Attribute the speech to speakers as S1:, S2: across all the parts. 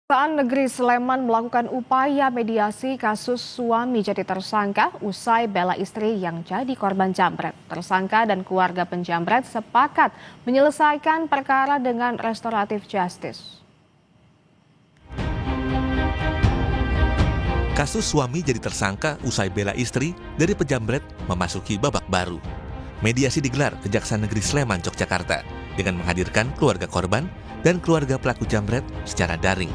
S1: Kejaksaan Negeri Sleman melakukan upaya mediasi kasus suami jadi tersangka usai bela istri yang jadi korban jambret. Tersangka dan keluarga penjambret sepakat menyelesaikan perkara dengan restoratif justice.
S2: Kasus suami jadi tersangka usai bela istri dari penjambret memasuki babak baru. Mediasi digelar Kejaksaan Negeri Sleman, Yogyakarta dengan menghadirkan keluarga korban dan keluarga pelaku jambret secara daring.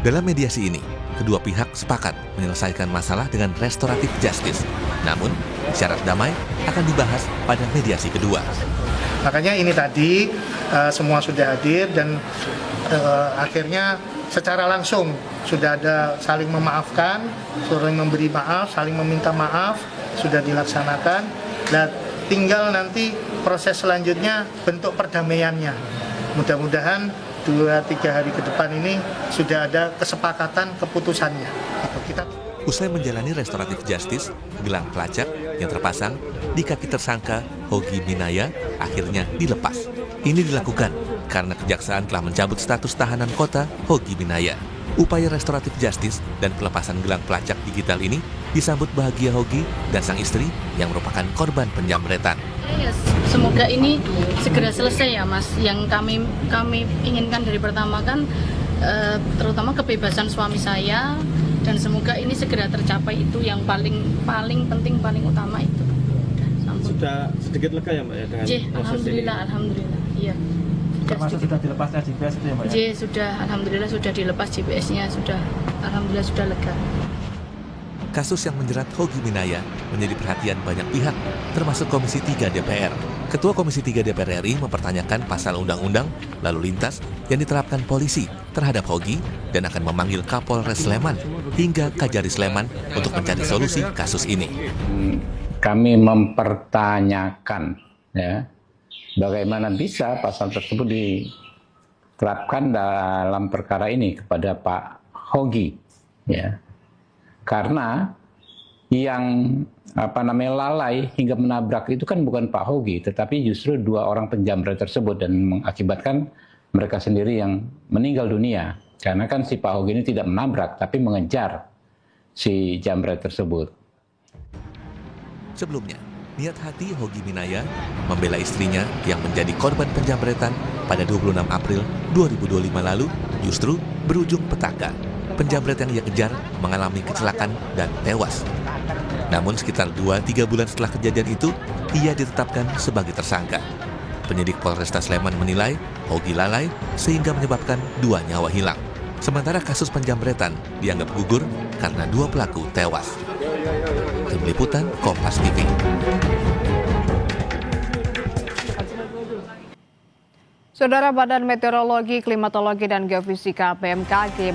S2: Dalam mediasi ini, kedua pihak sepakat menyelesaikan masalah dengan restoratif justice. Namun, syarat damai akan dibahas pada mediasi kedua.
S3: Makanya ini tadi semua sudah hadir dan akhirnya secara langsung sudah ada saling memaafkan, saling memberi maaf, saling meminta maaf, sudah dilaksanakan. Dan tinggal nanti proses selanjutnya bentuk perdamaiannya. Mudah-mudahan 2-3 hari ke depan ini sudah ada kesepakatan keputusannya.
S2: Usai menjalani restoratif justice, gelang pelacak yang terpasang di kaki tersangka Hogi Minaya akhirnya dilepas. Ini dilakukan karena kejaksaan telah mencabut status tahanan kota Hogi Minaya. Upaya restoratif justice dan pelepasan gelang pelacak digital ini disambut bahagia Hogi dan sang istri yang merupakan korban penjambretan.
S4: Yes, semoga ini segera selesai ya Mas. Yang kami inginkan dari pertama kan terutama kebebasan suami saya, dan semoga ini segera tercapai, itu yang paling penting, paling utama itu.
S5: Sudah sedikit lega ya Mbak ya dengan proses
S4: alhamdulillah,
S5: ini?
S4: Alhamdulillah, iya.
S5: Termasuk sudah dilepasnya GPS itu ya Mbak ya?
S4: Sudah, alhamdulillah sudah dilepas GPS-nya, alhamdulillah sudah lega.
S2: Kasus yang menjerat Hogi Minaya menjadi perhatian banyak pihak, termasuk Komisi 3 DPR. Ketua Komisi 3 DPR RI mempertanyakan pasal undang-undang lalu lintas yang diterapkan polisi terhadap Hogi dan akan memanggil Kapolres Sleman hingga Kajari Sleman untuk mencari solusi kasus ini.
S6: Kami mempertanyakan ya, bagaimana bisa pasal tersebut diterapkan dalam perkara ini kepada Pak Hogi, ya. Karena yang lalai hingga menabrak itu kan bukan Pak Hogi, tetapi justru dua orang penjambret tersebut, dan mengakibatkan mereka sendiri yang meninggal dunia. Karena kan si Pak Hogi ini tidak menabrak, tapi mengejar si jambret tersebut.
S2: Sebelumnya, niat hati Hogi Minaya membela istrinya yang menjadi korban penjambretan pada 26 April 2025 lalu justru berujung petaka. Penjambret yang ia kejar mengalami kecelakaan dan tewas. Namun sekitar 2-3 bulan setelah kejadian itu, ia ditetapkan sebagai tersangka. Penyidik Polresta Sleman menilai Hogi lalai sehingga menyebabkan 2 nyawa hilang. Sementara kasus penjambretan dianggap gugur karena 2 pelaku tewas. Tim Liputan Kompas TV.
S1: Saudara, Badan Meteorologi, Klimatologi, dan Geofisika (BMKG)